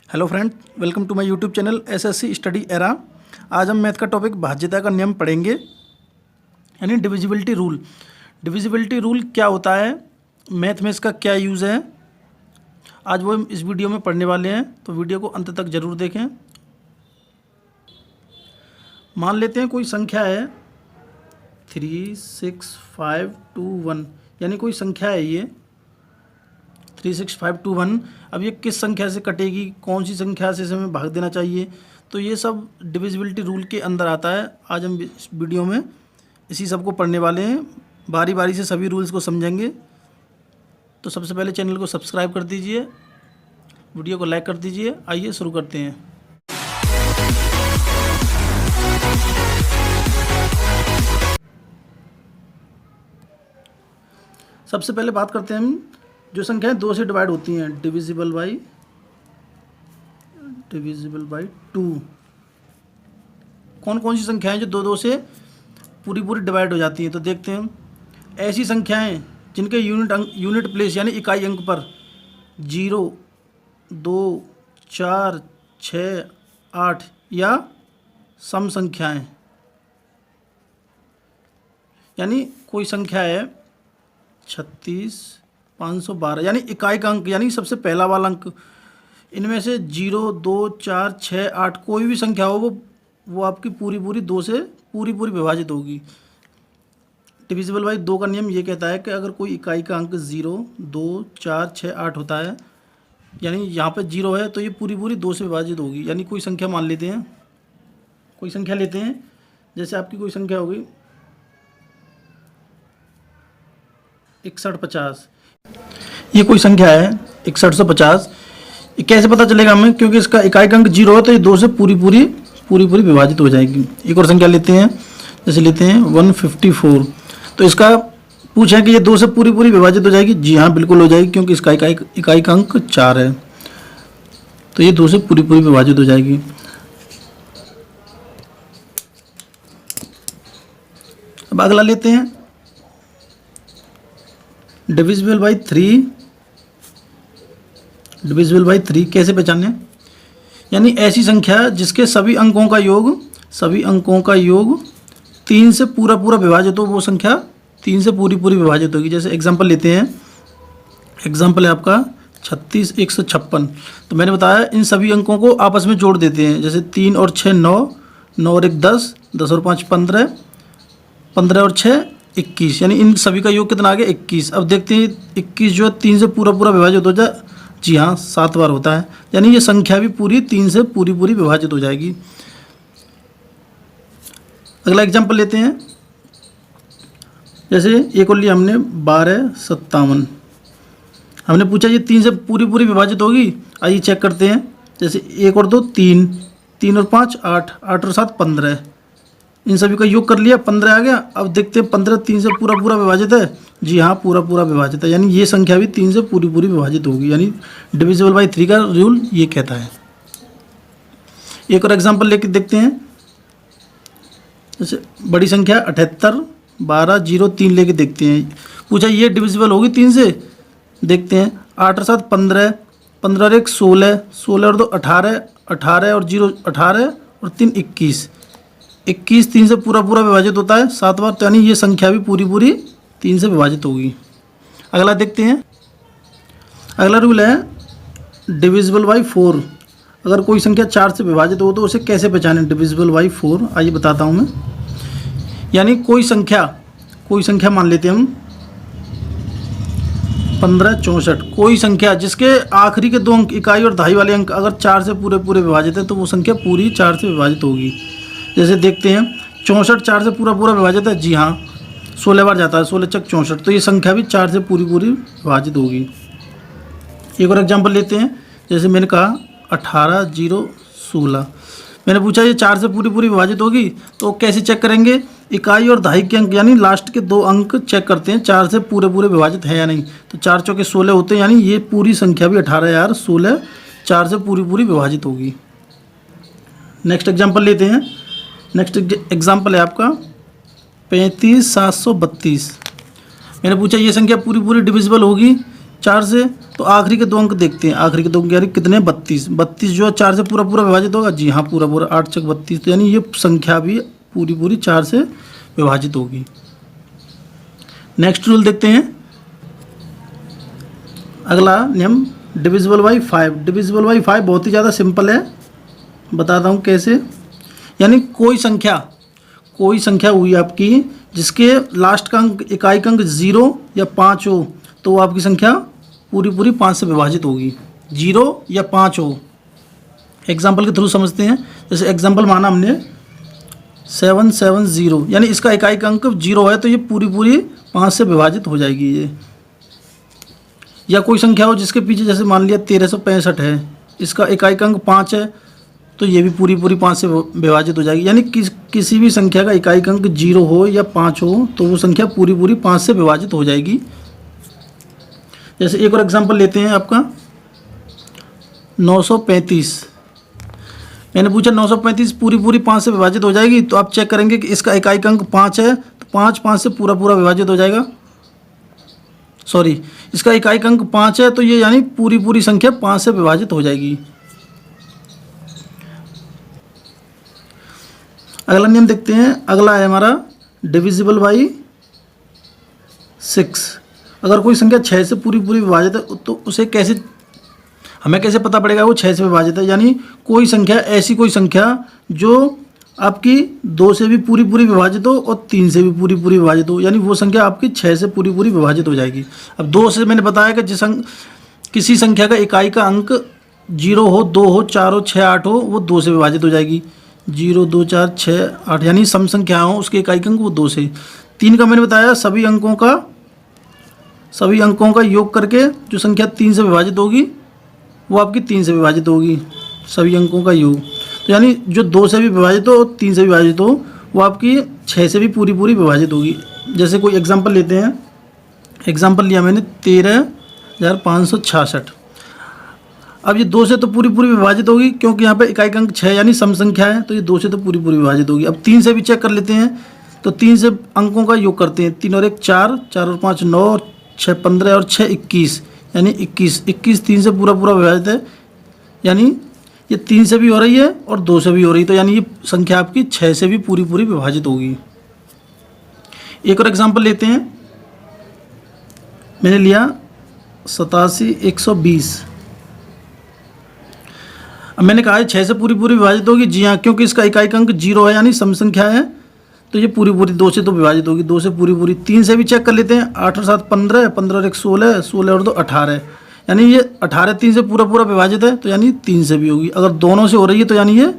Hello friend, welcome to my YouTube channel SSC study era. आज हम math का topic भाज्यता का नियम पढ़ेंगे, यानी डिविजिबिलिटी रूल। डिविजिबिलिटी रूल क्या होता है, मैथ में इसका क्या यूज़ है, आज वो इस वीडियो में पढ़ने वाले हैं, तो वीडियो को अंत तक ज़रूर देखें। मान लेते हैं कोई संख्या है 36521, यानी कोई संख्या है ये 36521। अब ये किस संख्या से कटेगी, कौन सी संख्या से इसे हमें भाग देना चाहिए, तो ये सब डिविजिबिलिटी रूल के अंदर आता है। आज हम इस वीडियो में इसी सब को पढ़ने वाले हैं, बारी बारी से सभी रूल्स को समझेंगे। तो सबसे पहले चैनल को सब्सक्राइब कर दीजिए, वीडियो को लाइक कर दीजिए। आइए शुरू करते हैं। सबसे पहले बात करते हैं हम जो संख्याएं 2 से डिवाइड होती हैं, डिविजिबल बाई 2। कौन कौन सी संख्याएं जो 2 से पूरी डिवाइड हो जाती हैं, तो देखते हैं। ऐसी संख्याएं जिनके यूनिट प्लेस यानी इकाई अंक पर 0, 2, 4, 6, 8 या सम संख्याएं, यानी कोई संख्या है 36,512, यानी इकाई का अंक, यानी सबसे पहला वाला अंक। इनमें से 0, 2, 4, 6, 8 कोई भी संख्या हो वो आपकी पूरी 2 से पूरी विभाजित होगी। डिविजिबल बाई 2 का नियम ये कहता है कि अगर कोई इकाई का अंक 0, 2, 4, 6, 8 होता है, यानी यहाँ पे 0 है, तो ये पूरी 2 से विभाजित होगी। यानी कोई संख्या मान लेते हैं, कोई संख्या लेते हैं, जैसे आपकी कोई संख्या होगी 6150, ये कोई संख्या है 6150। ये कैसे पता चलेगा हमें, क्योंकि इसका इकाई का अंक 0 है, तो ये 2 से पूरी विभाजित हो जाएगी। एक और संख्या लेते हैं, जैसे लेते हैं 154, तो इसका पूछा कि ये 2 से पूरी विभाजित हो जाएगी। जी हाँ, बिल्कुल हो जाएगी, क्योंकि इसका इकाई का अंक 4 है, तो ये 2 से पूरी विभाजित हो जाएगी। अब अगला लेते हैं डिविजिबल बाई 3। डिविजिबल बाई 3 कैसे पहचाने, यानी ऐसी संख्या जिसके सभी अंकों का योग 3 से पूरा विभाजित हो, वो संख्या 3 से पूरी विभाजित होगी। जैसे एग्जांपल लेते हैं, एग्जांपल है आपका 36,156। तो मैंने बताया इन सभी अंकों को आपस में जोड़ देते हैं, जैसे 3 और 6 9, 9 और 1 10, 10 और 5 15, 15 और 6 21, यानी इन सभी का योग कितना आ गया 21। अब देखते हैं 21 जो है 3 से पूरा विभाजित हो जाए। जी हाँ, 7 बार होता है, यानी ये संख्या भी पूरी 3 से पूरी विभाजित हो जाएगी। अगला एग्जांपल लेते हैं, जैसे एक और लिया हमने 1257। हमने पूछा ये 3 से पूरी विभाजित होगी। आइए चेक करते हैं, जैसे 1 और 2 3, 3 और 5 8, 8 और 7 15, इन सभी का योग कर लिया, 15 आ गया। अब देखते हैं 15 3 से पूरा विभाजित है। जी हाँ, पूरा विभाजित है, यानी ये संख्या भी 3 से पूरी विभाजित होगी। यानी डिविजिबल बाई 3 का रूल ये कहता है। एक और एग्जांपल लेके देखते हैं, जैसे बड़ी संख्या 78 12 0 3 लेके देखते हैं। पूछा ये डिविजिबल होगी 3 से, देखते हैं 8 और 7 15, 15 और 1 16, 16 और 2 18, 18 और 0 18 और 3 21, 21 3 से पूरा विभाजित होता है 7 बार, तो यानी ये संख्या भी पूरी 3 से विभाजित होगी। अगला देखते हैं, अगला रूल है डिविजिबल बाई 4। अगर कोई संख्या 4 से विभाजित हो तो उसे कैसे पहचानें, डिविजिबल बाई 4। आइए बताता हूँ मैं, यानी कोई संख्या मान लेते हैं हम 1564। कोई संख्या जिसके आखिरी के 2 अंक इकाई और दहाई वाले अंक अगर 4 से पूरे विभाजित है, तो वो संख्या पूरी 4 से विभाजित होगी। जैसे देखते हैं 64 4 से पूरा विभाजित है। जी हाँ, 16 बार जाता है, 16 चक 64, तो ये संख्या भी 4 से पूरी विभाजित होगी। एक और एग्जांपल लेते हैं, जैसे मैंने कहा 18 0 16। मैंने पूछा ये 4 से पूरी विभाजित होगी, तो कैसे चेक करेंगे, इकाई और दहाई के अंक यानी लास्ट के 2 अंक चेक करते हैं 4 से पूरे विभाजित है या नहीं। तो 4 चौके 16 होते हैं, यानी ये पूरी संख्या भी 18 यार 16 4 से पूरी विभाजित होगी। नेक्स्ट एग्जाम्पल लेते हैं, नेक्स्ट एग्जाम्पल है आपका 35,732। मैंने पूछा ये संख्या पूरी डिविजिबल होगी 4 से, तो आखिरी के 2 अंक देखते हैं। आखिरी के 2 अंक यानी कितने, 32। 32 जो 4 से पूरा पूरा विभाजित होगा, जी हाँ पूरा पूरा, 8 चक 32, तो यानी ये संख्या भी पूरी पूरी 4 से विभाजित होगी। नेक्स्ट रूल देखते हैं, अगला नियम डिविजिबल बाई 5। डिविजिबल बाई 5 बहुत ही ज़्यादा सिंपल है, बताता हूँ कैसे। यानी कोई संख्या हुई आपकी जिसके लास्ट का अंक, इकाई का अंक 0 या 5 हो, तो वो आपकी संख्या पूरी पूरी 5 से विभाजित होगी। 0 या 5 हो, एग्जाम्पल के थ्रू समझते हैं। जैसे एग्जाम्पल माना हमने 770, यानी इसका इकाई का अंक 0 है, तो ये पूरी पूरी 5 से विभाजित हो जाएगी ये। या कोई संख्या हो जिसके पीछे, जैसे मान लिया 1365 है, इसका इकाई का अंक 5 है, तो ये भी पूरी पूरी 5 से विभाजित हो जाएगी। यानी किसी भी संख्या का इकाई का अंक 0 हो या 5 हो, तो वो संख्या पूरी पूरी 5 से विभाजित हो जाएगी। जैसे एक और एग्जांपल लेते हैं आपका 935। मैंने पूछा 935 पूरी पूरी 5 से विभाजित हो जाएगी, तो आप चेक करेंगे कि इसका इकाई का अंक 5 है, तो 5 से पूरा पूरा विभाजित हो जाएगा। सॉरी, इसका इकाई का अंक 5 है, तो ये यानी पूरी पूरी संख्या 5 से विभाजित हो जाएगी। अगला नियम देखते हैं, अगला है हमारा डिविजिबल बाई 6। अगर कोई संख्या 6 से पूरी पूरी विभाजित है, तो उसे हमें कैसे पता पड़ेगा वो 6 से विभाजित है। यानी कोई संख्या, ऐसी कोई संख्या जो आपकी 2 से भी पूरी पूरी विभाजित हो और 3 से भी पूरी पूरी विभाजित हो, यानी वो संख्या आपकी 6 से पूरी पूरी विभाजित हो जाएगी। अब 2 से मैंने बताया कि किसी संख्या का इकाई का अंक 0 हो, 2 हो, 4 हो, 6, 8 हो, वो 2 से विभाजित हो जाएगी। 0, 2, 4, 6, 8, यानी सम संख्या हो, उसके इकाई का अंक वो 2 से। 3 का मैंने बताया सभी अंकों का योग करके जो संख्या 3 से विभाजित होगी, वो आपकी 3 से विभाजित होगी, सभी अंकों का योग। तो यानी जो 2 से भी विभाजित हो और 3 से विभाजित हो, वो आपकी 6 से भी पूरी पूरी विभाजित होगी। जैसे कोई एग्जांपल लेते हैं, एग्जांपल लिया मैंने 13,566। अब ये 2 से तो पूरी पूरी विभाजित होगी, क्योंकि यहाँ पे इकाई का अंक 6 यानी सम संख्या है, तो ये 2 से तो पूरी पूरी विभाजित होगी। अब 3 से भी चेक कर लेते हैं, तो 3 से अंकों का योग करते हैं। 3 और 1 4, 4 और 5 9, 6 15 और 6 21, यानी 21 3 से पूरा पूरा विभाजित है। यानी ये 3 से भी हो रही है और 2 से भी हो रही है, तो यानी ये संख्या आपकी 6 से भी पूरी पूरी विभाजित होगी। एक और एग्जांपल लेते हैं, मैंने लिया 87,120। अब मैंने कहा है 6 से पूरी पूरी विभाजित होगी, जी हाँ, क्योंकि इसका इकाई का अंक 0 है, यानी सम संख्या है, तो ये पूरी पूरी 2 से तो विभाजित होगी, 2 से पूरी पूरी। 3 से भी चेक कर लेते हैं, 8 और 7 15, 15 और 1 16, 16 और 2 18, यानी ये 18 3 से पूरा पूरा विभाजित है, तो यानी 3 से भी होगी। अगर दोनों से हो रही है तो यानी ये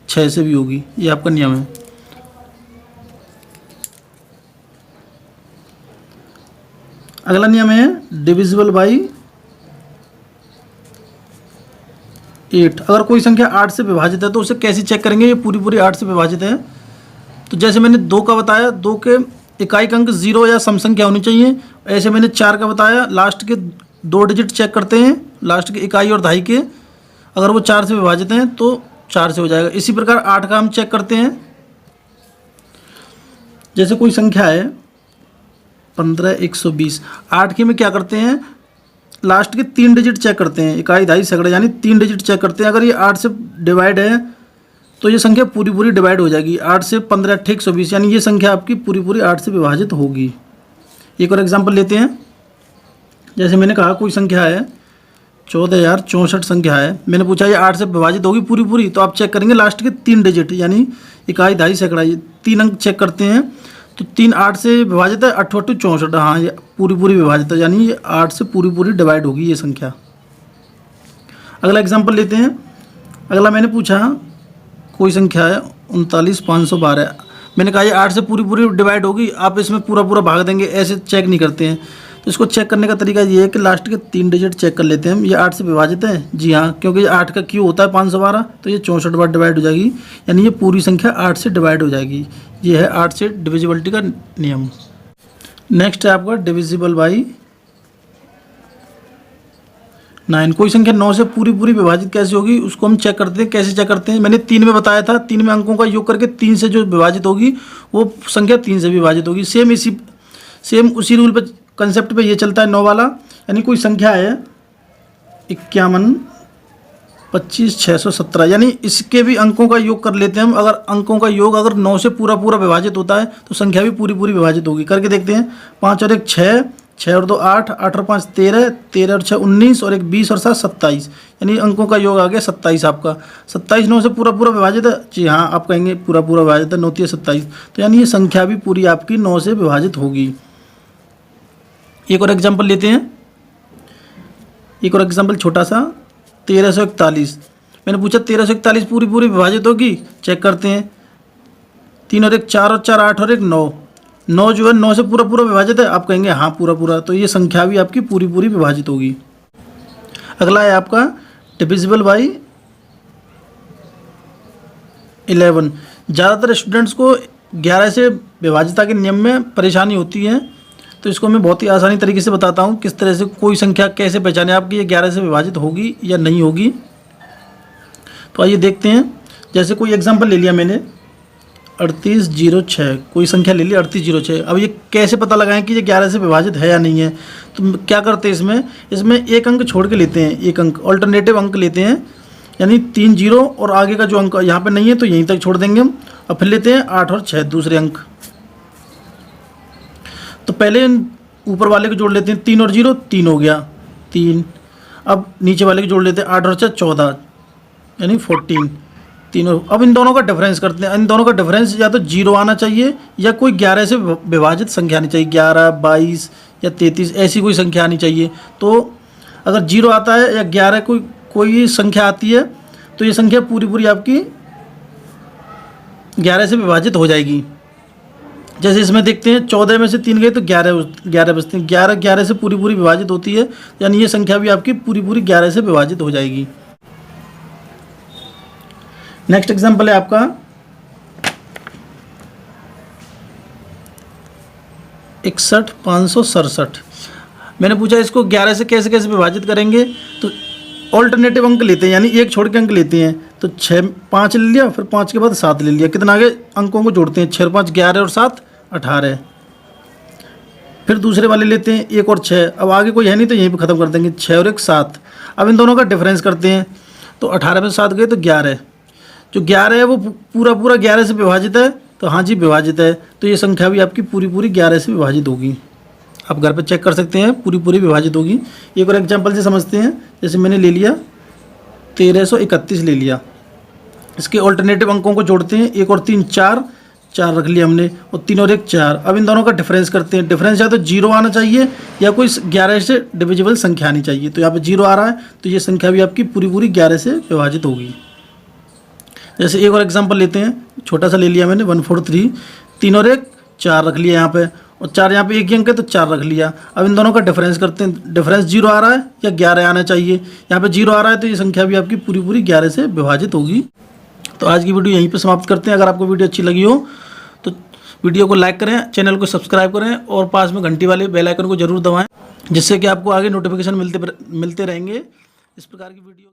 6 से भी होगी। ये आपका नियम है। अगला नियम है डिविजिबल बाई 8। अगर कोई संख्या 8 से विभाजित है, तो उसे कैसे चेक करेंगे ये पूरी पूरी 8 से विभाजित है। तो जैसे मैंने 2 का बताया, 2 के इकाई का अंक 0 या सम संख्या होनी चाहिए। ऐसे मैंने 4 का बताया, लास्ट के 2 डिजिट चेक करते हैं, लास्ट के इकाई और दहाई के, अगर वो 4 से विभाजित हैं तो 4 से हो जाएगा। इसी प्रकार 8 का हम चेक करते हैं। जैसे कोई संख्या है 15,120, 8 के में क्या करते हैं, लास्ट के 3 डिजिट चेक करते हैं, इकाई दहाई सैकड़ा, यानी 3 डिजिट चेक करते हैं। अगर ये 8 से डिवाइड है तो ये संख्या पूरी पूरी डिवाइड हो जाएगी। 8 से 15 8 120, यानी ये संख्या आपकी पूरी पूरी 8 से विभाजित होगी। एक और एग्जांपल लेते हैं, जैसे मैंने कहा कोई संख्या है 14,064 संख्या है, मैंने पूछा ये 8 से विभाजित होगी पूरी पूरी, तो आप चेक करेंगे लास्ट के 3 डिजिट, यानी इकाई दहाई सैकड़ा, ये 3 अंक चेक करते हैं, तो 3 8 से विभाजित है, 8 8 64, हाँ ये पूरी पूरी विभाजित है, यानी ये 8 से पूरी पूरी डिवाइड होगी ये संख्या। अगला एग्जांपल लेते हैं, अगला मैंने पूछा कोई संख्या है 39,512, मैंने कहा ये 8 से पूरी पूरी डिवाइड होगी, आप इसमें पूरा पूरा भाग देंगे, ऐसे चेक नहीं करते हैं। तो इसको चेक करने का तरीका ये है कि लास्ट के 3 डिजिट चेक कर लेते हैं हम, ये 8 से विभाजित है, जी हाँ, क्योंकि ये 8 का क्यू होता है 512, तो ये 64 बार डिवाइड हो जाएगी, यानी ये पूरी संख्या 8 से डिवाइड हो जाएगी। ये है 8 से डिविजिबिलिटी का नियम। नेक्स्ट है आपका डिविजिबल बाई 9। कोई संख्या 9 से पूरी पूरी विभाजित कैसे होगी, उसको हम चेक करते हैं। कैसे चेक करते हैं, मैंने 3 में बताया था, 3 में अंकों का योग करके 3 से जो विभाजित होगी वो संख्या 3 से विभाजित होगी। सेम उसी रूल पे, कंसेप्ट पे ये चलता है 9 वाला, यानी कोई संख्या है 51 25 617, यानी इसके भी अंकों का योग कर लेते हैं हम। अगर अंकों का योग अगर 9 से पूरा पूरा विभाजित होता है तो संख्या भी पूरी पूरी विभाजित होगी। करके देखते हैं। 5 और 1 6, 6 और 2 8, 8 और 5 13, 13 और 6 19 और 1 20 और 7 27, यानी अंकों का योग आ गया 27 आपका। 27 9 से पूरा पूरा विभाजित है, जी हाँ, आप कहेंगे पूरा पूरा विभाजित है, 9 3 27, तो यानी ये संख्या भी पूरी आपकी 9 से विभाजित होगी। एक और एग्जाम्पल लेते हैं, एक और एग्जाम्पल छोटा सा। 1341, मैंने पूछा 1341 पूरी पूरी विभाजित होगी, चेक करते हैं। 3 और 1 4 और 4 8 और 1 9, 9 जो है 9 से पूरा पूरा विभाजित है, आप कहेंगे हाँ पूरा पूरा, तो ये संख्या भी आपकी पूरी पूरी विभाजित होगी। अगला है आपका डिविजिबल बाई 11। ज़्यादातर स्टूडेंट्स को 11 से विभाजिता के नियम में परेशानी होती है, तो इसको मैं बहुत ही आसानी तरीके से बताता हूँ किस तरह से कोई संख्या कैसे पहचाने आपकी ये 11 से विभाजित होगी या नहीं होगी। तो आइए देखते हैं। जैसे कोई एग्जांपल ले लिया मैंने 3806, कोई संख्या ले ली 3806। अब ये कैसे पता लगाएं कि ये 11 से विभाजित है या नहीं है? तो क्या करते हैं इसमें एक अंक छोड़ के लेते हैं, एक अंक ऑल्टरनेटिव अंक लेते हैं, यानी 3 जीरो और आगे का जो अंक यहाँ पे नहीं है तो यहीं तक छोड़ देंगे हम। और फिर लेते हैं 8 और 6 दूसरे अंक। तो पहले ऊपर वाले को जोड़ लेते हैं, 3 और 0 3 हो गया 3। अब नीचे वाले को जोड़ लेते हैं 8 और 6 14, यानी 14 तीनों। अब इन दोनों का डिफरेंस करते हैं। इन दोनों का डिफरेंस या तो 0 आना चाहिए या कोई 11 से विभाजित संख्या आनी चाहिए, 11 22 या 33 ऐसी कोई संख्या आनी चाहिए। तो अगर 0 आता है या 11 कोई संख्या आती है तो ये संख्या पूरी पूरी आपकी 11 से विभाजित हो जाएगी। जैसे इसमें देखते हैं 14 में से 3 गए तो 11 बचते हैं, 11 से पूरी पूरी विभाजित होती है, यानी ये संख्या भी आपकी पूरी पूरी 11 से विभाजित हो जाएगी। नेक्स्ट एग्जांपल है आपका 61,567। मैंने पूछा इसको 11 से कैसे कैसे विभाजित करेंगे, तो ऑल्टरनेटिव अंक लेते हैं, यानी एक छोड़ के अंक लेते हैं। तो 5 ले लिया, फिर 5 के बाद 7 ले लिया, कितना आगे अंकों को जोड़ते हैं, 6 और 5 11 और 7 18। फिर दूसरे वाले लेते हैं 1 और 6, अब आगे कोई है नहीं तो यहीं पे ख़त्म कर देंगे, 6 और 1 7। अब इन दोनों का डिफरेंस करते हैं, तो 18 में 7 गए तो 11, जो 11 है वो पूरा पूरा 11 से विभाजित है, तो हाँ जी विभाजित है, तो ये संख्या भी आपकी पूरी पूरी 11 से विभाजित होगी। आप घर पे चेक कर सकते हैं, पूरी पूरी विभाजित होगी। एक और एग्जांपल से समझते हैं। जैसे मैंने ले लिया 1331 ले लिया, इसके ऑल्टरनेटिव अंकों को जोड़ते हैं, 1 और 3 4 रख लिया हमने, और 3 और 1 4। अब इन दोनों का डिफरेंस करते हैं। डिफरेंस या तो 0 आना चाहिए या कोई 11 से डिविजिबल संख्या आनी चाहिए। तो यहाँ पे 0 आ रहा है तो ये संख्या भी आपकी पूरी पूरी 11 से विभाजित होगी। जैसे एक और एग्जांपल लेते हैं, छोटा सा ले लिया मैंने 143, 3 और 1 4 रख लिया यहाँ पे, और 4 यहाँ पे एक ही अंक है तो 4 रख लिया। अब इन दोनों का डिफरेंस करते हैं। डिफरेंस 0 आ रहा है या 11 आना चाहिए, यहाँ पे 0 आ रहा है तो ये संख्या भी आपकी पूरी पूरी 11 से विभाजित होगी। तो आज की वीडियो यहीं पे समाप्त करते हैं। अगर आपको वीडियो अच्छी लगी हो तो वीडियो को लाइक करें, चैनल को सब्सक्राइब करें और पास में घंटी वाले बेल आइकन को जरूर दबाएं, जिससे कि आपको आगे नोटिफिकेशन मिलते रहेंगे इस प्रकार की वीडियो।